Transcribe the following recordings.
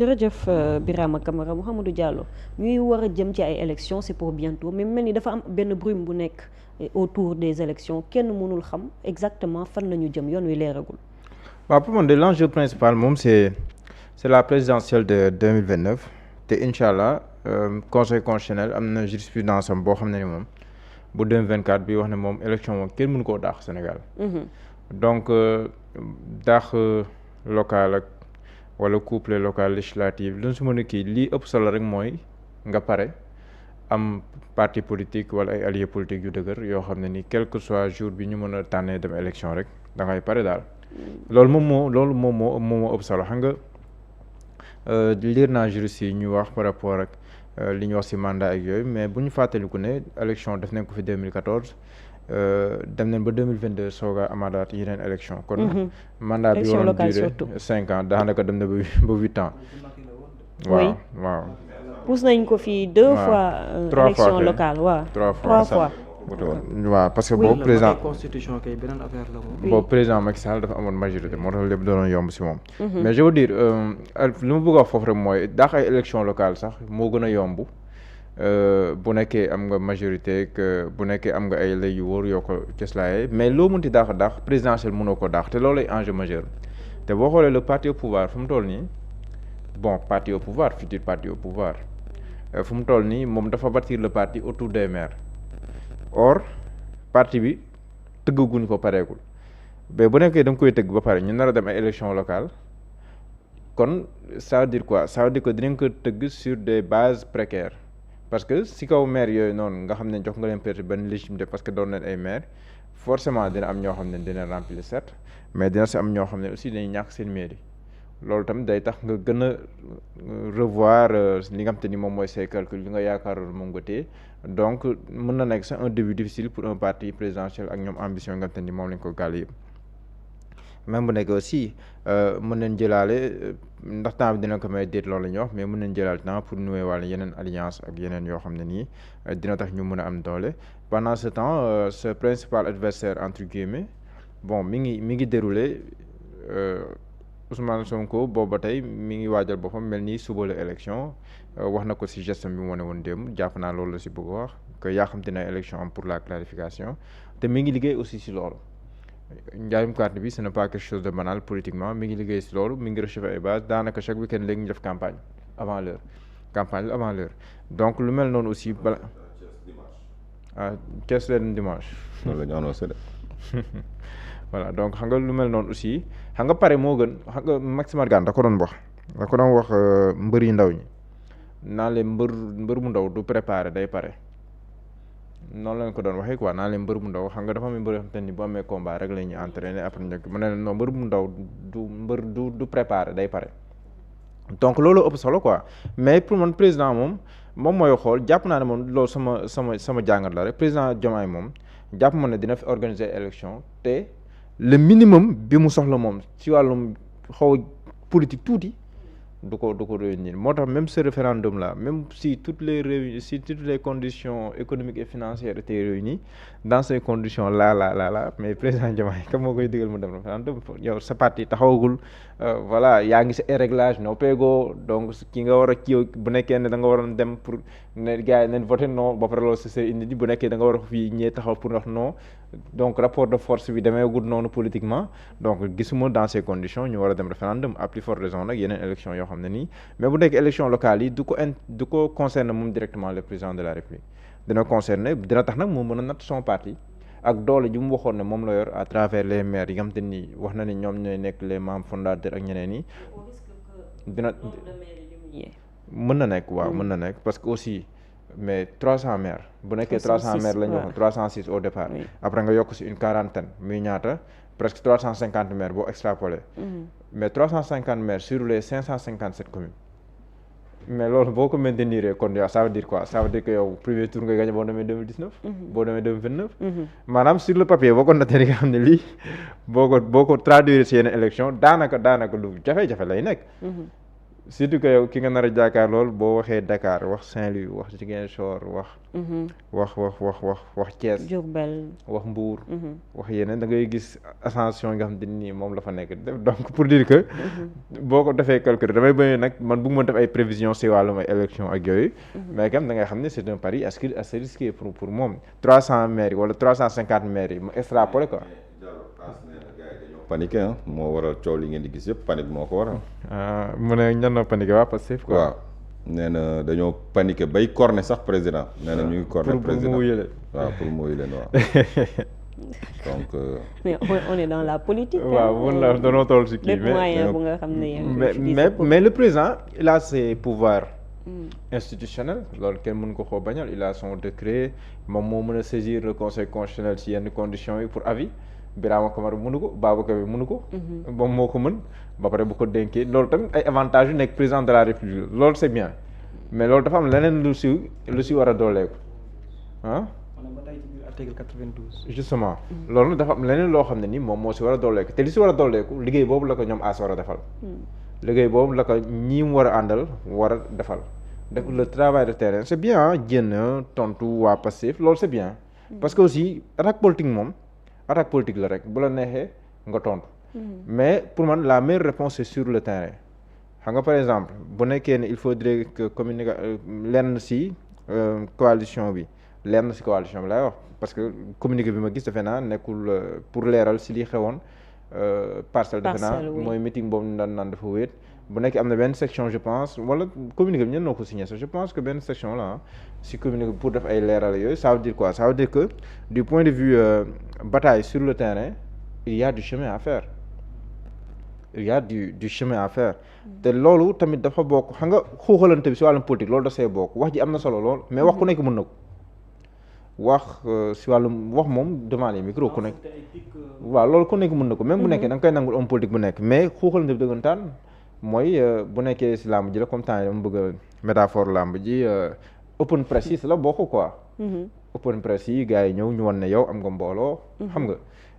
jërëjëf Birama Camara Mouhamadou Diallo ñuy war a jëm ci ay élections c'est pour bientôt mais mel ni dafa am benn brume bu nekk autour des élections kenn mënul xam exactement fan la ñu jëm yoon wi leeragul. waaw pour man de l'enjeu principal moom c'est la présidentielle de 2029 te incha allah conseil constitutionnel am na jurisprudence am boo xam ne ni moom bu 2024 bi wax ne moom élection moom kenn mënu koo daax Sénégal. donc daax local ak wala couple local législative lu ñu si mën a kii lii ëpp solo rek mooy nga pare am parti politique wala ay alliés politiques yu dëgër yoo xam ne ni quel que soit jour bi ñu mën a tànnee dem élection rek da ngay pare daal. loolu moom moo ëpp solo xam nga lire naa juriste yi ñu wax par rapport ak li ñu wax ci mandat ak yooyu mais bu ñu fàttaliku ne élection def nañ ko fi 2014 dem nañ ba 2022 soog a amaadaat yeneen élection kon mandat bi waroon duré 5 ans daanaka dem na ba 8 ans. waaw. pousse nañ ko fii 2 fois. 3 fois élection locale waaw. 3 fois. waaw parce que boobu président constitution kay beneen affaire la moom. boobu président Macky Sall dafa amoon majorité moo tax lépp doon yomb ci moom. mais je veux dire li ma bëgg a wax foofu rek mooy daax ay élection locale sax moo gën a yomb bu nekkee am nga majorité que bu nekkee am nga ay lay yu wóor yoo ko cëslaayee mais loo mënti daax présidentielle mënoo ko daax te loolu ay enjeu majeur te boo xoolee le parti au pouvoir fu mu toll nii bon parti au pouvoir futur parti au pouvoir fu mu toll nii moom dafa bâtir le parti autour des maires. or parti bi tëggaguñ ko pareegul mais bu nekkee da nga koy tëgg ba pare ñu nar a dem ay élections locales kon ça veut dire quoi ça veut dire que dinañ ko tëgg sur des bases précaires parce que si kaw maire yooyu noonu nga xam ne jox nga leen peut-être benn légitimité parce que doon leen ay maire forcément dina am ñoo xam ne dina remplir certes mais dina si am ñoo xam ne aussi dañuy ñàkk seen mairie loolu tamit day tax nga gën a revoir li nga xam te ni moom mooy say calcul li nga yaakaaroon moom nga téye donc mën na nekk c'est un début difficile pour un parti présidentiel ak ñoom ambition nga xam te ni moom lañ ko gàll yëpp même bu nekk aussi mën nañ jëlaale ndax temps bi dina ko may déet loolu la ñuy wax mais mën nañ jëlaale temps pour nouer wàlla yeneen alliance ak yeneen yoo xam ne nii dina tax ñu mën a am doole pendant ce temps ce principal adversaire entre guillemets bon mi ngi déroulé Ousmane Sonko boobu ba tey mi ngi waajal boppam mel ni suba la élection wax na ko ci geste bi mu wane woon démb jàpp naa loolu la ci bëgg wax que yaa xam te ne élection am pour la clarification te mi ngi liggéey aussi ci loolu njaayum carte bi ce n'est pas quelque chose de banal politiquement mi ngi liggéey ci loolu mi ngi réchauffer ay base daanaka chaque week-end léegi ñu def campagne avant l'heure donc lu mel noonu aussi bala Thiès leen dimanche. loolu la ñu annoncé de. voilà donc xam nga lu mel noonu aussi xam nga pare moo gën xam nga Maxime Argane da ko doon wax mbër yu ndaw ñi naa leen mbër mu ndaw du préparé day pare noonu lañ ko doon waxee quoi naa leen mbër mu ndaw xam nga dafa am mbër yoo xam te ni bu amee combat rek la ñuy entraîner après njëkk mu ne leen non mbër mu ndaw du préparé day pare donc loolu ëpp solo quoi mais pour man président moom mooy xool jàpp naa ne moom loolu sama jàngat la rek président Diomaye moom jàpp ma ne dina fi organiser élection te le minimum bi mu soxla moom ci wàllum xaw politique tuuti du ko réunir moo tax même ce référendum là même si toutes les conditions économiques et financières étaient réunies dans ces conditions là mais président Diomaye kam moo koy digal mu dem référendum yow sa parti taxawagul voilà yaa ngi sa réglage no peegoo donc ki nga war a kii bu nekkee ne da nga waroon dem pour ne gars yi nañ voté non ba pare loolu c'est indi bu nekkee da nga war a fii ñee taxaw pour wax non donc rapport de force bi demeegul noonu politiquement donc gisuma dans ces conditions ñu war a dem référendum à plus forte raison nag yeneen élection yoo xam ne nii mais bu nekk élection locale yi du ko concerner moom directement le président de la République dina tax nag moo mën a natt son parti ak doole ji mu waxoon ne moom la yor à travers les maires yi nga xam te ni wax na ni ñoom ñooy nekk les membres fondateurs ak ñeneen yi dina mën na nekk waaw mën na nekk parce que aussi mais 300 maires bu nekkee 300 maires la ñu waxoon 306 au départ après nga yokk ci une quarantaine muy ñaata presque 350 maires boo extrapolé mais 350 maires sur les 557 communes mais loolu boo ko maintenir kon yow ça veut dire quoi ça veut dire que yow premier tour nga gagné boo demee 2019 boo demee 2029 maanaam sur le papier boo ko natee nga xam ne lii boo ko traduire ci yeneen élection daanaka lu jafe-jafe lay nekk surtout que yow ki nga nar a jàkkaar lool boo waxee Dakar wax Saint-Louis wax Ziguinchor wax Thiès Diourbel wax Mbour wax yeneen da ngay gis ascension nga xam te nii moom la fa nekk donc pour dire que boo ko defee calcul damay bëgg nag man bëgg ma def ay prévisions si wàllum ay élection ak yooyu mais quand même da ngay xam ne c'est un pari assez risqué pour moom 300 maires wala 350 maires yi ma extrapolé quoi. panique ah moo waral coow li ngeen di gis yëpp panique moo ko waral. mu ne ñan na panique waa Pastef quoi. waaw nee na dañoo paniqué bay corner sax président. nee na ñu ngi corner président pour mu wuyu leen. waaw pour mu wuyu leen waaw. donc. mais on est dans la politique. waaw mun la danoo toll si kii moyen bu nga xam ne mais le président il a ses pouvoirs institutionnels loolu kenn mën ko xoo bañal il a son décret moom moo mën a saisir le conseil constitutionnel si yenn conditions yi pour avis. Birama Kamara mënu ko Babacar bi mënu ko. moom moo ko mën ba pare bu ko dénkee loolu tamit ay avantages yu nekk président de la république loolu c'est bien mais loolu dafa am leneen lu si war a dooleeku ah. ba tey ci biir article 92. justement loolu dafa am leneen loo xam ne ni moom moo si war a dooleeku te li si war a dooleeku liggéey boobu la ko ñoom as war a defal. liggéey boobu la ko ñi mu war a àndal war a defal. donc le travail de terrain c'est bien génn tontu waa Pastef loolu c'est bien. parce que aussi attaque politique moom. attaque politique la rek bu la neexee nga tontu. mais pour man la meilleure réponse c'est sur le terrain. xam nga par exemple bu nekkee ne il faudrait que communiquer lenn ci coalition bi lenn ci coalition bi laay wax parce que communiqué bi ma gis defe naa nekkul pour leeral ci li xewoon. parcelle defe naa mooy meeting boobu naan dafa wéet. bu nekkee am na benn section je pense wala communiqué bi ñen noo ko signé sax je pense que benn section la si communiqué pour def ay leeral yooyu ça veut dire quoi ça veut dire que du point de vue bataille sur le terrain il y a du chemin à faire du chemin à faire te loolu tamit dafa bokk xam nga xuuxalante bi si wàllum politique loolu da see bokk wax ji am na solo lool mais wax ku nekk mën na ko wax si wàllum wax moom devant les micros ku nekk waaw loolu ku nekk mën na ko même bu nekkee da nga koy nangul homme politique bu nekk mais xuuxalante bi dëggantaan mooy bu nekkee si làmb ji la comme temps yi dama bëgg a métaphore làmb ji open press yi la bokk quoi. open press yi gars yi ñëw ñu wan ne yow am nga mbooloo. xam nga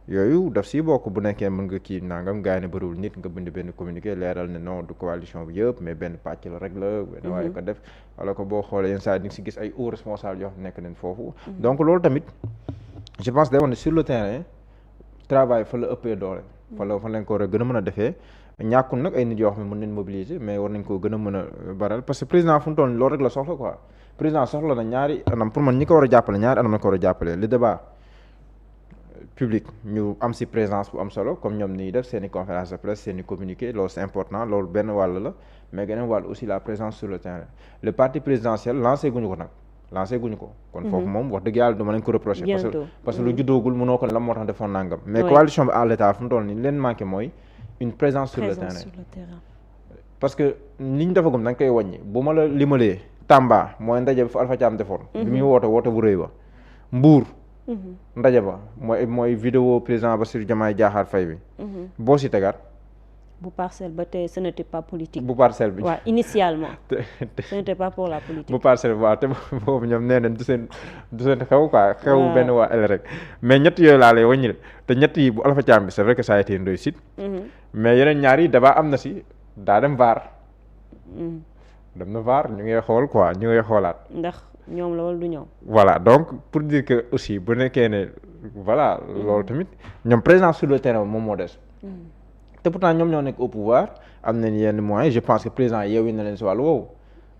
yooyu daf si bokk bu nekkee mën nga kii nangam gars yi ne bëriwul nit nga bind benn communiqué leeral ne non du coalition bi yëpp mais benn pàcc la rek la. benn waaye ko def wala ko boo xoolee yenn saa yi di nga si gis ay hauts responsables yoo xam ne nekk nañ foofu. donc loolu tamit je pense day wane sur le terrain travail fa la ëppee doole. fa lañ ko war a gën a mën a defee. ñàkkul nag ay nit yoo xam ne mën nañ mobiliser mais war nañ koo gën a mën a baral parce que président fu mu toll loolu rek la soxla quoi président soxla na ñaari anam pour man ñi ko war a jàppale ñaari anam la ko war a jàppale le débat public ñu am si présence bu am solo comme ñoom ni def seen i conférence de presse seen i communiqué loolu c'est important loolu benn wàll la mais geneen wàll aussi la présence sur le terrain le parti présidentiel lancé guñu ko nag kon foofu moom wax dëgg yàlla du ma leen ko reprocher parce que lu juddoogul mënoo ko lan moo tax defoon nangam mais coalition bi à l'état fu mu toll nii leen manqué mooy une présence sur le terrain parce que li ñu defagum da nga koy wàññi bu ma la limalee Tamba mooy ndaje bi fa Alpha Thiam defoon bi muy woote bu rëy ba Mbour ndaje ba mooy vidéo président Bassirou Diomaye Diakhar Faye bi boo si tegaat bu parcelle ba tey ce n'était pas politique bu parcelle bi waaw initialement ce n'était pas pour la politique bu parcelle bi waaw te boobu ñoom nee nañ du seen xew quoi xew benn waa el rek mais ñett yooyu laa lay wàññi te ñett yi bu Alpha Thiam bi c'est vrai que ça a été une réussite mais yeneen ñaar yi débat am na si daa dem VAR dem na VAR ñu ngay xool quoi ñu ngay xoolaat ndax ñoom la wala du ñoom voilà donc pour dire que aussi bu nekkee ne voilà loolu tamit ñoom présence sur le terrain moom moo des te pourtant ñoom ñoo nekk au pouvoir am nañ yenn moyens je pense que président yeewi na leen si wàllu woowu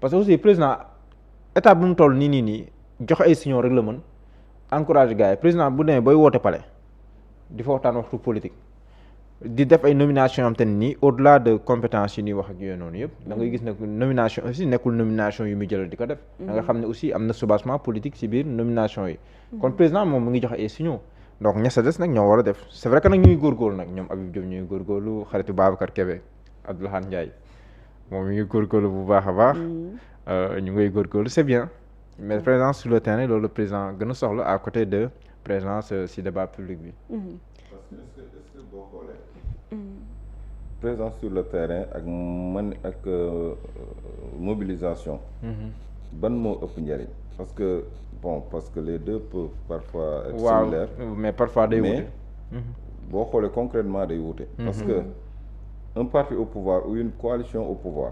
parce que aussi président état bu mu toll nii joxe ay signaux rek la mën encourager gars yi président bu demee booy woote palais di fa waxtaan waxtu politique di def ay nomination am te nii au-delà de compétence yi ñuy wax ak yooyu noonu yëpp da ngay gis ne nomination aussi nekkul nomination yu muy jël di ko def da nga xam ne aussi am na soubassement politique si biir nomination yi kon président moom mu ngi joxe ay signaux donc ña sa des nag ñoo war a def c'est vrai que nag ñuy góorgóorlu nag ñoom Habib Diop ñuy góorgóorlu xaritu Babacar Kébé Abdoulaye Ndiaye moom mi ngi góorgóorlu bu baax a baax ñu ngay góorgóorlu c'est bien mais présence sur le terrain loolu le président gën a soxla à côté de présence si débat public bi parce que est-ce que boo xoolee présence sur le terrain ak mobilisation ban moo ëpp njëriñ parce que les deux peuvent parfois être similaires mais parfois day wute boo xoolee concrètement day wute parce que un parti au pouvoir ou une coalition au pouvoir.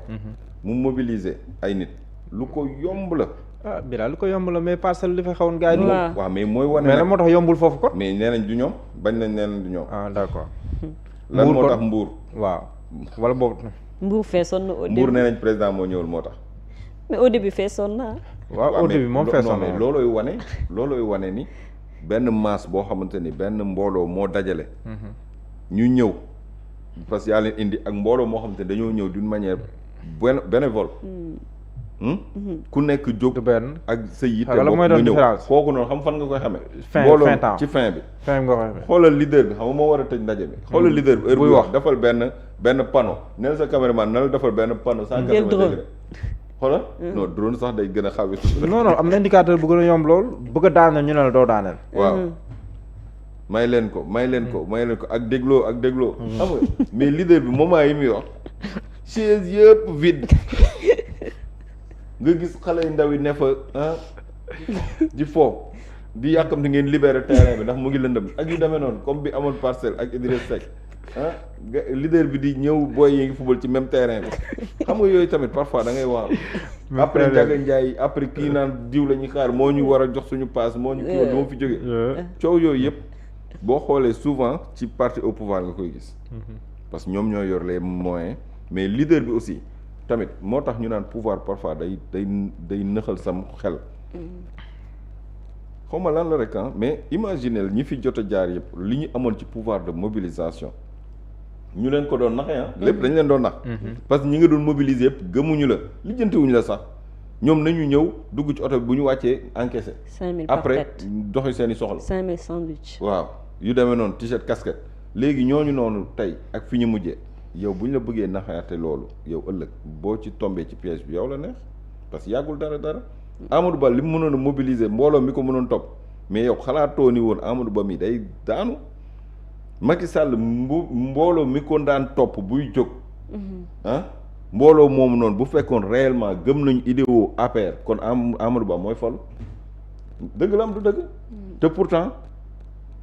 mu mobiliser ay nit lu ko yomb la. ah Bilal lu ko yomb la mais parcelle li fa xawoon gars yi. waaw mais mooy wane. mais lan moo tax yombul foofu kon. mais nee nañ du ñoom bañ nañ nee nañ du ñoom. ah d'accord. lan moo tax Mbour. waaw wala boobu. Mbour feesoon na au début. Mbour nee nañ président moo ñëwul moo tax. mais au début feesoon na. waaw au début moom feesoon na mais loolooy wane ni benn masse boo xamante ni benn mbooloo moo dajale. ñu ñëw parce que yaa leen indi ak mbooloo moo xamante ni dañoo ñëw d'une manière bénévole. ku nekk jóg ak sa yitte bopp nga ñëw kooku noonu xam fan nga koy xamee. mbooloo ci fin bi. fin nga koy xamee xoolal leader bi xam nga moo war a tëj ndaje bi. xoolal leader bi heure buy wax defal benn panneau neel sa caméraman na la defal benn panneau. 180 degré xoolal. non drone sax day gën a xaw non am na indicateur bu gën a yomb lool bëgg a daaneel ñu ne la doo daaneel. waaw may leen ko ak dégloo xam nga mais leader bi moment yi muy wax chaise yëpp vide. nga gis xale yu ndaw yi ne fa di fo di yàkkam di ngeen libérer terrain bi ndax mu ngi lëndëm ak yu demee noonu comme bi amoon Parcelles ak Idriss Seck leader bi di ñëw booy yi ngi football ci même terrain bi xam nga yooyu tamit parfois da ngay wax après Ndiaga Ndiaye après kii naan diw la ñuy xaar moo ñu war a jox suñu passe moo ñu kii woon dama fi jóge coow yooyu yëpp boo xoolee souvent ci parti au pouvoir nga koy gis parce que ñoom ñoo yor les moyens mais leader bi aussi tamit moo tax ñu naan pouvoir parfois day nëxal sam xel xaw ma lan la rek mais imaginez ñi fi jot a jaar yëpp li ñu amoon ci pouvoir de mobilisation ñu leen ko doon naxee lépp dañ leen doon nax parce que ñi nga doon mobiliser yëpp gëmuñu la lijjantiwuñu la sax ñoom nañu ñëw dugg ci oto bi bu ñu wàccee encaissé 5000 par après doxi seen i soxla 5000 sandwich waaw yu demee noonu t-shirt casquette léegi ñooñu noonu tey ak fi ñu mujjee yow bu ñu la bëggee naxaate loolu yow ëllëg boo ci tombé ci piège bi yow la neex parce que yàggul dara Amadou Ba li mu mënoon a mobiliser mbooloo mi ko mënoon topp mais yow xalaatoo ni woon Amadou Ba mi day daanu Macky Sall mbooloo mi ko daan topp buy jóg mbooloo moomu noonu bu fekkoon réellement gëm nañu idéo APR kon Amadou Ba mooy falu dëgg la am du dëgg te pourtant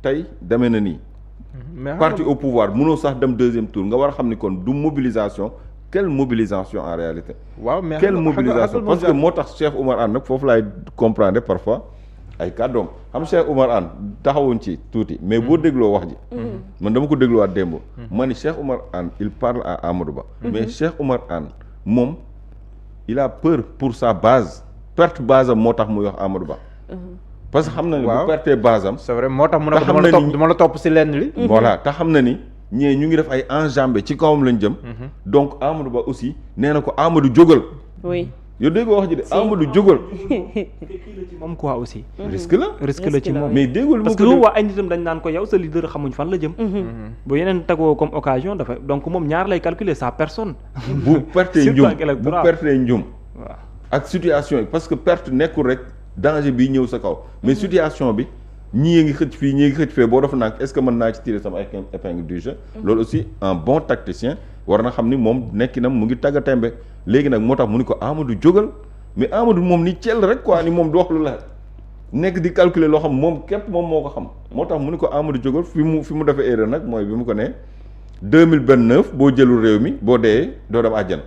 tey demee na nii parti au pouvoir mënoo sax dem deuxième tour nga war a xam ni kon du mobilisation quelle mobilisation en réalité waaw mais quelle mobilisation parce que moo tax Cheikh Oumar Anne nag foofu laay comprendre parfois ay kàddoom xam Cheikh Oumar Anne taxawuñ ci tuuti mais boo dégloo wax ji man dama ko dégluwaat démb ma ni Cheikh Oumar Anne il parle à Amadou Ba mais Cheikh Oumar Anne moom il a peur pour sa base perte base am moo tax muy wax Amadou Ba parce que xam na ni bu pertee base am c'est vrai moo tax mu ne ko dama la topp si lenn li voilà te xam na ni ñee ñu ngi def ay enjambées ci kawam lañ jëm donc Amadou Ba aussi nee na ko Amadou jógal oui yow déggoo wax ji de Amadou jógal kii la ci moom quoi aussi risque la ci moom mais déggul parce que lu waa ay nitam dañ naan ko yow sa leader xamuñ fan la jëm bu yeneen tegoo comme occasion dafa donc moom ñaar lay calculer sa personne bu pertee njum waaw ak situation yi parce que perte nekkul rek danger bi ñëw sa kaw mais situation bi ñii ngi xëcc fii ñii ngi xëcc fee boo dafa nag est-ce que mën naa ci tirer sama épingle du jeu loolu aussi un bon tacticien war na xam ni moom nekkinam mu ngi tagga tembe léegi nag moo tax mu ni ko Amadou jógal mais Amadou moom ni cell rek quoi ni moom du wax lu la nekk di calculer loo xam moom képp moom moo ko xam moo tax mu ni ko Amadou jógal fi mu defee erreur nag mooy bi mu ko ne 2029 boo jëlul réew mi boo dee doo dem àjjana.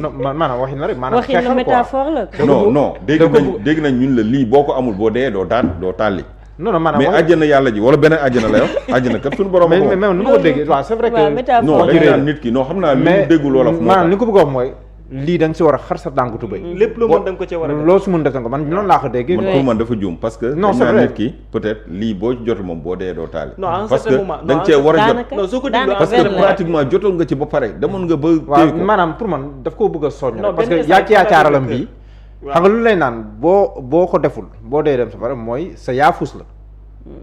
non maanaam waxin la rek maanaam waxin la métaphore la. non dégg nañ ñun la lii boo ko amul boo dee doo tàlli. non maanaam mais àjjana yàlla ji wala beneen àjjana la wax àjjana kat suñu borom. mais nu ko déggee waaw c'est vrai que. non dañ naan nit ki non xam naa li mu déggul wolof. maanaam li ko bëgg a wax mooy. lii da nga si war a xar sa tànku tubéy. lépp lu mën da nga ko ci war a def loo si mën def ko man noonu laa ko déggee. man pour man dafa juum parce que. non c'est vrai nit ki peut-être lii boo ci jot moom boo dee doo taali. non en parce certain que moment da nga cee war a jot. non soo ko dégloo parce que pratiquement jotoon nga ci ba pare demoon nga ba. waaw maanaam pour man daf koo bëgg a soññ rek parce que yaakaaralam bii. xam nga lu lay naan boo ko deful boo dee dem sa pare mooy sa yaafus la.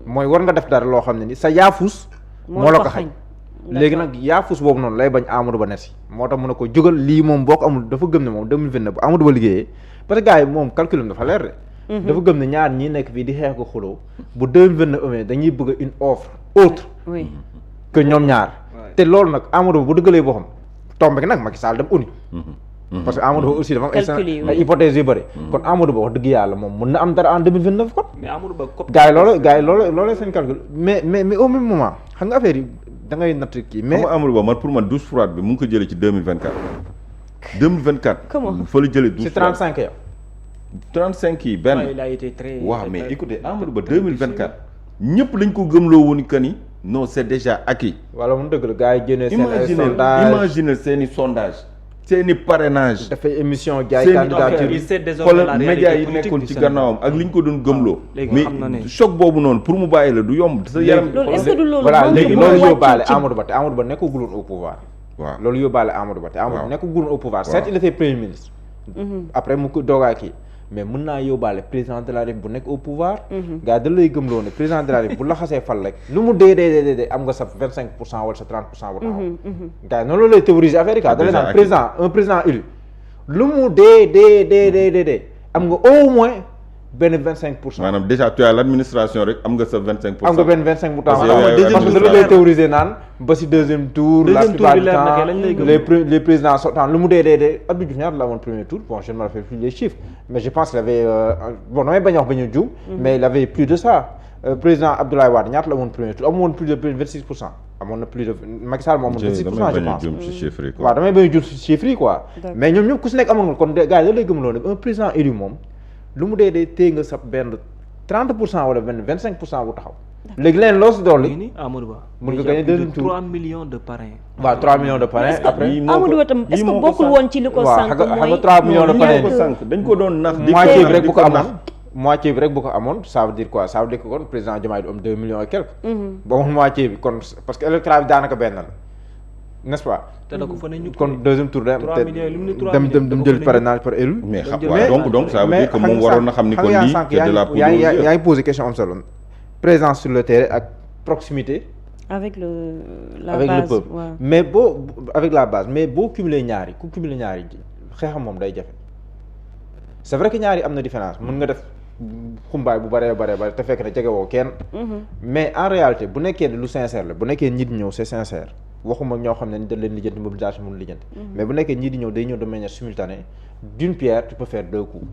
mooy war nga def dara loo xam ne ni sa yaafus. moo la ko xañ léegi nag yaafus boobu noonu lay bañ Amadou Ba net si moo tax mu ne ko jógal lii moom boo ko amul dafa gëm ne moom 2029 bu Amadou Ba liggéeyee parce que gars yi moom calculam dafa leer de dafa gëm ne ñaar ñii nekk fii di xeex ko xuloo bu 2029 amee dañuy bëgg une offre autre que ñoom ñaar te loolu nag Amadou Ba bu dëggalee boo xam tombe nag Macky Sall dem uni parce que Amadou Ba aussi dafa am ay hypothèses yu bëri kon Amadou Ba wax dëgg yàlla moom mën na am dara en 2029 kon mais Amadou Ba gars yi loolu seen calcul mais au même moment xam nga affaire yi da ngay natt kii mais mais Amadou Ba man pour man douche froide bi mu ngi ko jëlee ci 2024. 2024. Comment fa la jëlee douche c'est froide 35 yow. 35 yi benn. il a été très. waaw mais écoutez Amadou Ba 2024 ñëpp lañ ko gëmloo woon que ni non c'est déjà acquis. wala mu dëgg la gars yi génnee seen ay sondage imagine seen i sondage seen i parrainage. dafay émission jaay seen candidature il sait désormais la xoolal réalité médias yi politique nekkoon du ci Sénégal. gannaawam ak li ñu ko doon gëmloo. léegi xam na mais ne. choc boobu noonu pour mu bàyyi la du yomb. sa yaram loolu est-ce que du loolu voilà manque léegi moo loolu wàcc yóbbaale ci- Amadou Ba te Amadou Ba nekkagul woon au pouvoir. waaw loolu yóbbaale Amadou Ba te Amadou waaw. Ba nekkagul woon au pouvoir. waaw. certes il était premier ministre. après mu ko doogaa kii mais mën naa yóbbaale président de la République bu nekk au pouvoir. gars yi da lay gëmloo ne président de la République bu la xasee fal rek lu mu dee am nga sa 25% wala sa 30% bu taxaw. gars yi noonu la lay théoriser affaire yi quoi da lay naan président un président élu lu mu dee am nga au moins benn 25%. maanaam déjà tu as l'administration rek am nga sa 25%. am nga benn 25%. Parce que parce que da lay théoriser naan ba si deuxième tour. la Deuxième tour plupart bi du leer na temps kay lañ lay gëm. les présidents sortants lu mu dee Abdou Diouf ñaata la amoon premier tour bon je ne me rappelle plus les chiffres mais je pense qu'il avait bon damay bañ a wax ba ñu juum. mais il avait plus de ça. Président Abdoulaye Wade ñaata la amoon premier tour amoon plus de 26%. amoon na plus de Macky Sall moo amoon 26% je pense. ci chiffre yi quoi. waaw damay bañ a juum si chiffres yi quoi. D'accord. mais ñoom ñëpp ku si nekk amoon nga kon gars yi da lay gëmloo ne un président élu moom lu mu dee téye nga sa benn 30% wala benn 25% bu taxaw. léegi leen loo si léegi dolli. nii Amadou Ba. Mën nga déjà gagner plus de deuxième tour. 3 millions de parrains. waaw 3 millions de parrains après. lii moo ko- Amadou Ba tam est-ce lii que moo ko bokkul sànq. woon ci li ko waaw sànq xam nga mooy 3 millions de lii parrains. moo ko sànq dañ ko doon nax. di moitié bi nax, rek di bu ko nax. amoon moitié bi rek bu ko amoon ça veut dire quoi ça veut dire que kon président Diomaye du am 2 millions et quelques. ba amoon moitié bi kon parce que électorat bi daanaka benn la n'est-ce pas. te da ko fa ne ñu. kon deuxième tour day am 3 millions li mu ne 3 dem millions dem da ko jël fa ne parrainage par élu. mais xam Mais- waaw donc ça veut dire que moom waroon na xam ni kon lii c'est de la poudre aux yeux. yaa ngi posé question am solo présence sur le terrain ak proximité. avec la avec base le peuple waaw. mais boo avec la base mais boo cumuler ñaari ku cumuler ñaari xeexam moom day jafe c'est vrai que ñaari am na différence mën nga def xumbaay bu baree bare te fekk ne jegewoo kenn mais en réalité bu nekkee lu sincère la bu nekkee ñi di ñëw c'est sincère waxuma ñoo xam ne dañ leen lijjanti mobilisation mënu lijjanti mais bu nekkee ñi di ñëw day ñëw de manière simultanée d'une pierre tu peux faire deux coups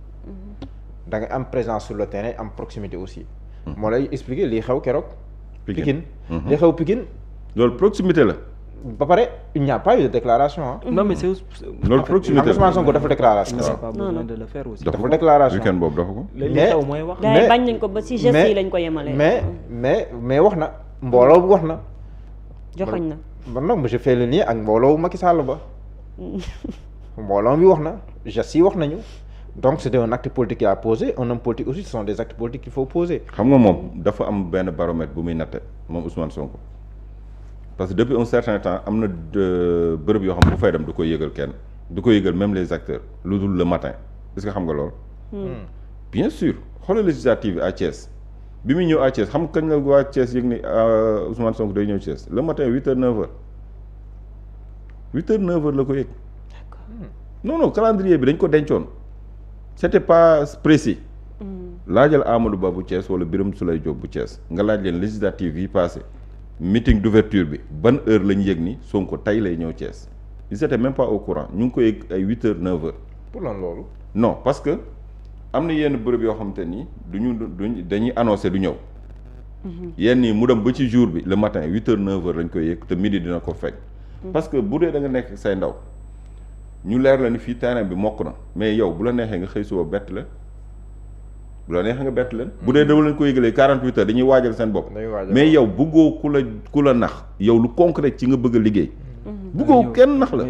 da nga am présence sur le terrain am proximité aussi moo lay expliquer lii xew keroog Pikine li xew Pikine loolu proximité la. ba pare il n'y a pas eu de déclaration ah. non mais c'est. loolu proximité Ousmane la. Sonko dafa déclaration. c'est pas Non, besoin non. de le faire aussi. dafa dafa déclaration weekend boobu dafa ko. léegi mais- xew mooy wax. gars yi bañ nañ ko ba si gestes yi lañ ko yemale. mais wax na mbooloo bu wax na. joxoñ na. man nag monsieur fay la nii ak mbooloo bu Macky Sall ba. mbooloo bi wax na gestes yi wax nañu donc c'était un acte politique qu'il a posé un homme politique aussi ce sont des actes politiques qu'il faut poser. xam nga moom dafa am benn baromètre bu muy natte moom Ousmane Sonko parce que depuis un certain temps am na bërëb yoo xam bu fay dem du koy yëgal kenn du ko yëgal même les acteurs lu dul le matin est-ce que xam nga loolu. bien sûr xoolal législative à Thiès bi muy ñëw à Thiès xam nga kañ la waa Thiès yëg ni Ousmane Sonko day ñëw Thiès le matin 8h 9h 8h 9h la ko yëg. non non calendrier bi dañ ko dencoon c'était pas précis. laajal Amadou Ba bu Thiès wala Birame Souleye Diop bu Thiès nga laaj leen législative yi passé meeting d'ouverture bi ban heure lañ yëg ni Sonko tey lay ñëw Thiès ils étaient même pas au courant ñu ngi ko yëg ay 8h 9h. pour lan loolu. non parce que am na yenn bërëb yoo xamante ni duñ dañuy annoncé du ñëw. yenn yi mu dem ba ci jour bi le matin 8h 9h lañ koy yëg te midi dina ko fekk. parce que bu dee da nga nekk say ndaw ñu leer la ni fii terrain bi mokk na mais yow bu la neexee nga xëy suba bett la bu la neexee nga bett leen. bu dee dama leen ko yëgalee 48 heures dañuy waajal seen bopp. mais yow bëggoo ku la nax yow lu concret ci nga bëgg a liggéey. bëggoo kenn nax la.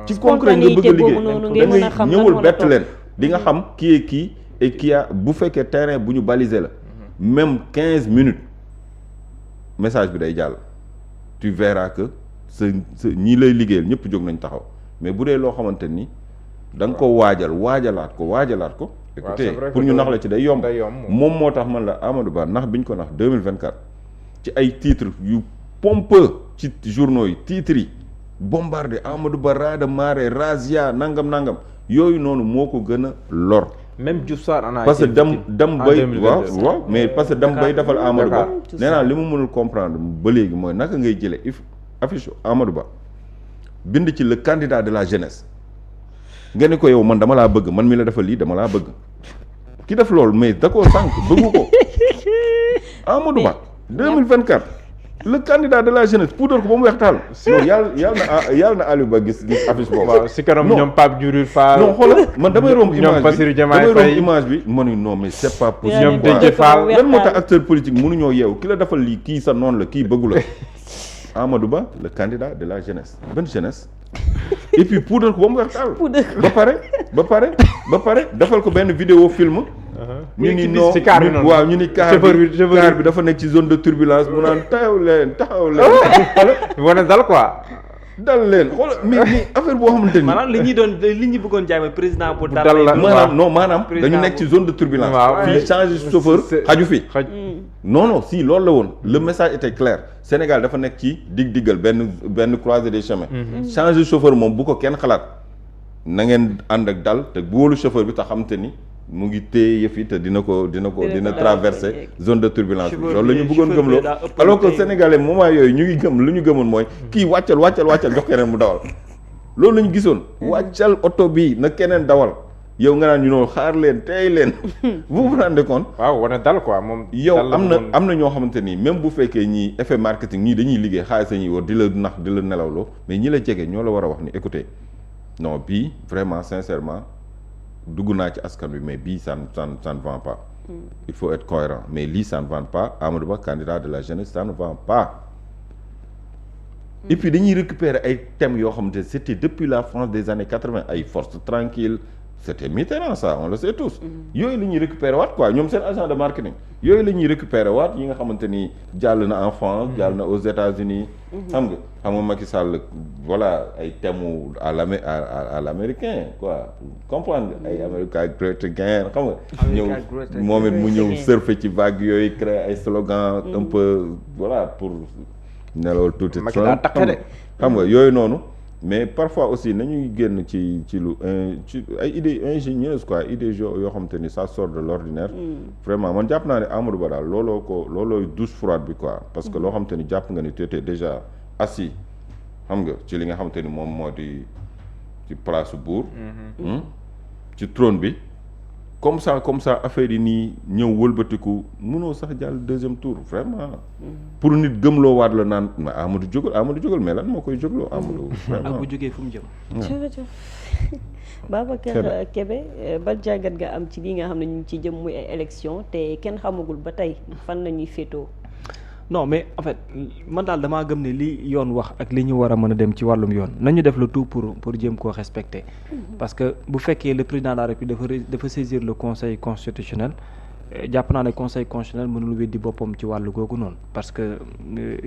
ci concret nga bëgg a liggéey da ngay ñëwul bett leen di nga xam qui est qui et qui a bu fekkee terrain bu ñu balisé la. même 15 minutes message bi day jàll. tu verras que sa ñii lay liggéeyal ñëpp jóg nañ taxaw mais bu dee loo xamante ni da nga ko waajalaat ko. écoutez pour ñu nax la ci day yomb moom moo tax man la Amadou Ba nax bi ñu ko nax 2024 ci ay titres yu pompeux ci journaux yi titres yi bombardé Amadou Ba raada marée razzia nangam yooyu noonu moo ko gën a lor. même Diouf Sarr ana parce que dem bay waaw mais parce que dem bay defal Amadou Ba nee naa li mu mënul comprendre ba léegi mooy naka ngay jële affiche Amadou Ba bind ci le candidat de la jeunesse nga ne ko yow man dama laa bëgg man mi la defal lii dama laa bëgg ki def loolu mais da koo sànq bëggu ko Amadou Ba 2024 le candidat de la jeunesse puudar ko ba mu weex taal. non yàlla na Aliou Ba gis affiche boobu. waaw si kanam ñoom Pape Djibril Fall. non xoolal man damay romb image bi ma ne non mais c'est pas possible. ñoom Déthié Fall lan moo tax acteur politique mënuñoo yeewu ki la defal lii kii sa noonu la kii bëggu la Amadou Ba le candidat de la jeunesse benn jeunesse. et puis puudar ko ba mu weex taal. ba pare defal ko benn vidéo film. ñu ni non waaw ñu ni car bi dafa nekk ci zone de turbulence mu naan taxaw leen wane dal quoi. dal leen xool mais affaire boo xamante ni. maanaam li ñu bëggoon jaay mooy président bu dal la maanaam dañu nekk ci zone de turbulence. waaw fii changer chauffeur xaju fi. non si loolu la woon le message était clair Sénégal dafa nekk ci diggal benn croisée des chemins. changer chauffeur moom bu ko kenn xalaat na ngeen ànd ak dal te bu wóolu chauffeur bi te xamante ni. mu ngi téye yëf yi te dina traverser zone de turbulence bi loolu la ñu bëggoon gëmloo alors que sénégalais moment yooyu ñu ngi gëm lu ñu gëmoon mooy kii wàccal jox keneen mu dawal loolu la ñu gisoon wàccal oto bi na keneen dawal yow nga naan ñu noonu xaar leen teey leen vous vous rendez compte waaw wane dal quoi moom yow am na ñoo xamante nii même bu fekkee ñii effet marketing ñii dañuy liggéey xaalis la ñuy war di la nax di la nelawloo mais ñi la jege ñoo la war a wax ni écoutez non bii vraiment sincèrement dugg naa ci askan wi mais bii ça ne vend pas. Il faut être cohérent mais lii ça ne vend pas Amadou Ba candidat de la jeunesse ça ne vend pas. Et puis dañuy récupérer ay thèmes yoo xamante ne c'était depuis la France des années 80 ay forces tranquilles c'était Mitterrand ça on le sait tous. yooyu la ñuy récupérer waat quoi ñoom seen agent de marketing yooyu la ñuy récupérer waat yi nga xamante ni jàll na en France jàll na aux États-Unis xam nga Macky Sall voilà ay thèmes à l'américain quoi comprendre nga ay America Great Again xam nga ñëw moom it mu ñëw surfer ci vague yooyu créer ay slogans un peu voilà pour nelawal tuuti xam nga yooyu noonu mais parfois aussi nañuy génn ci ay idées ingénieuses quoi idées yoo xamante ni ça sort de l'ordinaire vraiment man jàpp naa ne Amadou Ba daal loolooy douche froide bi quoi parce que loo xamante ni jàpp nga ni tu étais déjà assis xam nga ci li nga xamante ni moom moo di ci place buur ci trône bi comme ça affaire yi nii ñëw wëlbatiku mënoo sax jàll deuxième tour vraiment pour nit gëmloo waat la naan Amadou jógal mais lan moo koy jógloo Amadou vraiment ak bu jógee fu mu jëm jërëjëf Babacar Kébé ba jàngat nga am ci lii nga xam ne ñu ngi ci jëm muy ay élection te kenn xamagul ba tey fan la ñuy féetoo non mais en fait man daal damaa gëm ne li yoon wax ak li ñu war a mën a dem ci wàllum yoon nañu def le tout pour jéem koo respecter parce que bu fekkee le président de la République dafa saisir le conseil constitutionnel jàpp naa ne conseil constitutionnel mënul weddi boppam ci wàllu googu noonu parce que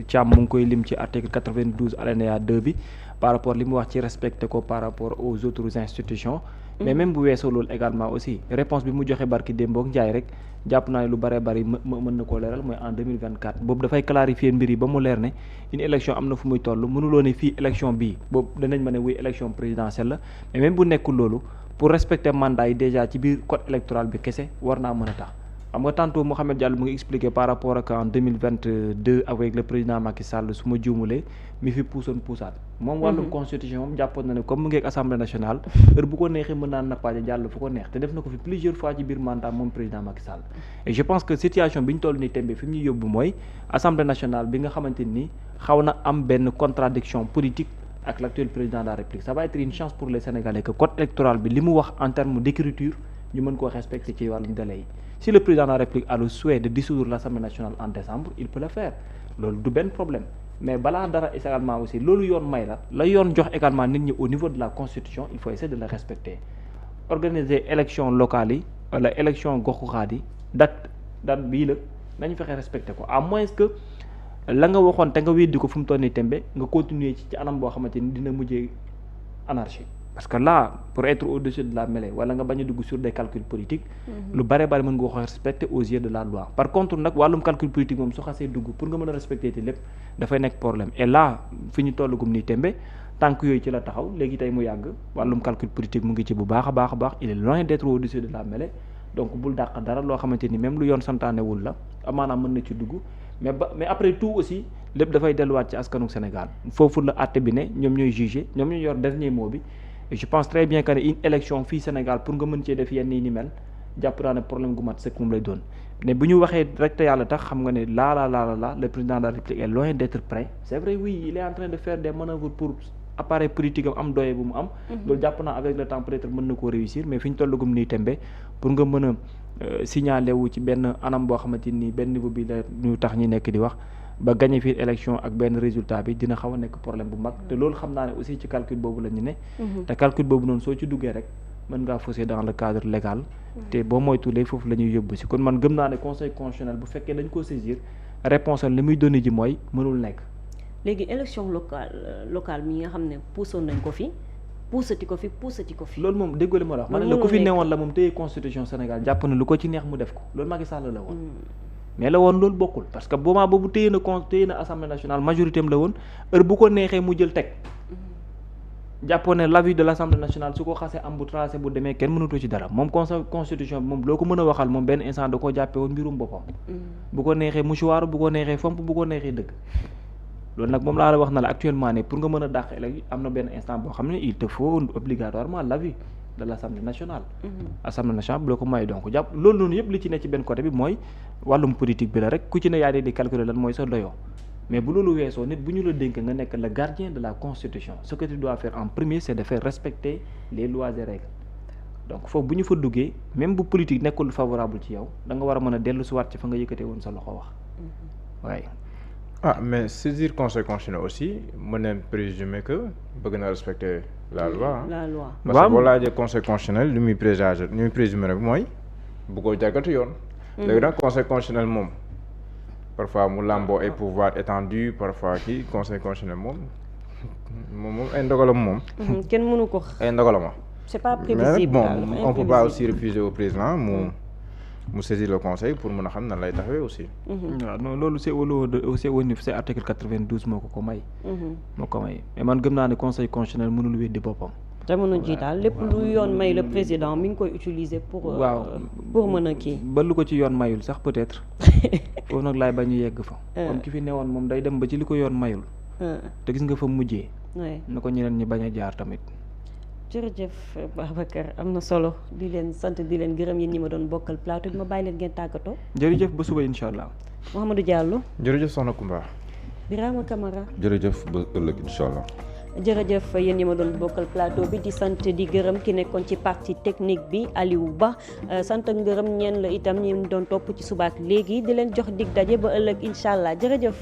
Thiam mu ngi koy lim ci article 92 alinéa 2 bi par rapport li mu wax ci respecter ko par rapport aux autres institutions mais même bu weesoo loolu également aussi réponse bi mu joxe barki démboog Njaay rek jàpp naa ne lu bëree bëri mën na koo leeral mooy en 2024 boobu dafay clarifier mbir yi ba mu leer ne une élection am na fu muy toll mënuloo ne fii élection bii boobu danañ ma ne wuy élection présidentielle la mais même bu nekkul loolu pour respecter mandat yi déjà ci biir code électoral bi kese war naa mën a tax xam nga tantôt Mouhamed Diallo mu ngi expliqué par rapport ak en 2022 avec le président Macky Sall su ma juumulee mi fi puusoon puusaat moom wàllum constitution moom jàppoon na ne comme mu ngi ak assemblée nationale heure bu ko neexee mën naa nappaaje jàll fu ko neex te def na ko fi plusieurs fois ci biir mandat moom président Macky Sall et je pense que situation bi ñu toll nii tembe fi mu ñuy yóbbu mooy assemblée nationale bi nga xamante ni xaw na am benn contradiction politique ak l'actuel président de la République ça va être une chance pour les Sénégalais que code électoral bi li mu wax en termes d'écriture ñu mën koo respecter ci wàllum délai yi si le président de la République a le souhait de dissoudre l'Assemblée nationale en décembre il peut le faire loolu du benn problème mais balaa dara également aussi loolu yoon may la yoon jox également nit ñi au niveau de la constitution il faut essayer de le respecter organiser élection locale yi wala élection goxuxaat yi date bii la nañu fexe respecter ko à moins que la nga waxoon te nga weddi ko fu mu toll nii tembe nga continuer ci anam boo xamante ni dina mujjee anarchie parce que là pour être au-dessus de la mêlée wala nga bañ a dugg sur des calculs politiques lu bare mën nga ko respecter aux yeux de la loi par contre nag wàllum calcul politique moom su xasee dugg pour nga mën a respecter ti lépp dafay nekk problème et là fi ñu tollugum nii tembe tànk yooyu ci la taxaw léegi tey mu yàgg wàllum calcul politique mu ngi ci bu baax a baax il est loin d'être au-dessus de la mêlée donc bul dàq dara loo xamante ni même lu yoon santaanewul la amaanaam mën na ci dugg mais après tout aussi lépp dafay delluwaat ci askanu Sénégal foofu la àtte bi ne ñoom ñooy juger ñoom ñooy yor dernier mot bi et je pense très bien que ne une élection fii Sénégal pour nga mën cee def yenn yi ni mel jàpp naa ne problème gu mat sëkk moom lay doon mais bu ñu waxee rek te yàlla tax xam nga ne là le président de la République est loin d'être prêt c'est vrai oui il est en train de faire des manœuvres pour appareil politique am doye bu mu am loolu jàpp naa avec le temps peut-être mën na koo réussir mais fi ñu tollagum nii tembe pour nga mën a signaler wu ci benn anam boo xamante ni benn niveau bi la ñu tax ñi nekk di wax ba gagné fii élection ak benn résultat bi dina xaw a nekk problème bu mag te loolu xam naa ne aussi ci calcul boobu la ñu ne te calcul boobu noonu soo ci duggee rek mën ngaa fausser dans le cadre légal te boo moytuwulee foofu la ñuy yóbbu si kon man gëm naa ne conseil constitutionnel bu fekkee dañ ko saisir réponse li muy donné ji mooy mënul nekk léegi élection locale mi nga xam ne puusoon nañ ko fi puusati ko fi loolu moom déggoo li ma la wax ma ne la ku fi newoon la moom téye constitution Sénégal jàpp na lu ko ci neex mu def ko loolu Macky Sall la woon mais la woon loolu bokkul parce que moment boobu téye na assemblée nationale majorité am la woon heure bu ko neexee mu jël teg jàppoon ne l'avis de l'Assemblée nationale su ko xasee am bu tracé bu demee kenn mënatoo ci dara moom constitution bi moom loo ko mën a waxal moom benn instant da koo jàppee woon mbirum boppam bu ko neexee mouchoir bu ko neexee fomp bu ko neexee dëgg loolu nag moom laa la wax na la actuellement ne pour nga mën a dàq élection am na benn instant boo xam ne il te faut obligatoirement l'avis de l'Assemblée nationale Assemblée nationale bu la ko may donc jàpp loolu noonu yëpp li ci ne ci benn côté bi mooy wàllum politique bi la rek ku ci ne yaa di calculer lan mooy sa doyoo mais bu loolu weesoo nit bu ñu la dénk nga nekk le gardien de la constitution ce que tu dois faire en premier c'est de faire respecter les lois et règles donc foofu bu ñu fa duggee même bu politique nekkul favorable ci yow da nga war a mën a dellu si waat ci fa nga yëkkatee woon sa loxo wax waaye mais saisir conseil constitutionnel aussi mën nañ présumer que bëgg na respecter la loi la loi parce que boo laajee conseil constitutionnel li muy présumer rek mooy bu ko jàggatu yoon léegi nag conseil constitutionnel moom parfois mu làmboo ay pouvoir étendu parfois kii conseil constitutionnel moom ay ndogalam moom kenn mënu ko ay ndogalama c'est pas prévisible bon on peut pas aussi refuser au président mu saisir le conseil pour mën a xam nan lay taxawee aussi waaw non loolu c'est au niveau c'est article 92 moo ko may mais man gëm naa ne conseil constitutionnel mënul weddi boppam jamono ji daal lépp lu yoon may le président mi ngi koy utiliser pour mën a kii ba lu ko ci yoon mayul sax peut-être foofu nag laay ba ñu yegg fa comme ki fi newoon moom day dem ba ci li ko yoon mayul te gis nga fa mujjee na ko ñeneen ñi bañ a jaar tamit jërëjëf Babacar am na solo di leen sant di leen gërëm yéen ñi ma doon bokkal plateau bi ma bàyyi leen ngeen tàggatoo jërëjëf ba suba insha allah Mouhamadou Diallo jërëjëf soxna Koumba Birama Camara jërëjëf ba ëllëg insha allah jërëjëf yéen ñi ma doon bokkal plateau bi di sant di gërëm ki nekkoon ci partie technique bi Aliou Ba sant ak ngërëm ñeen la itam ñi doon topp ci subaak léegi di leen jox dig daje ba ëllëg incha allah jërëjëf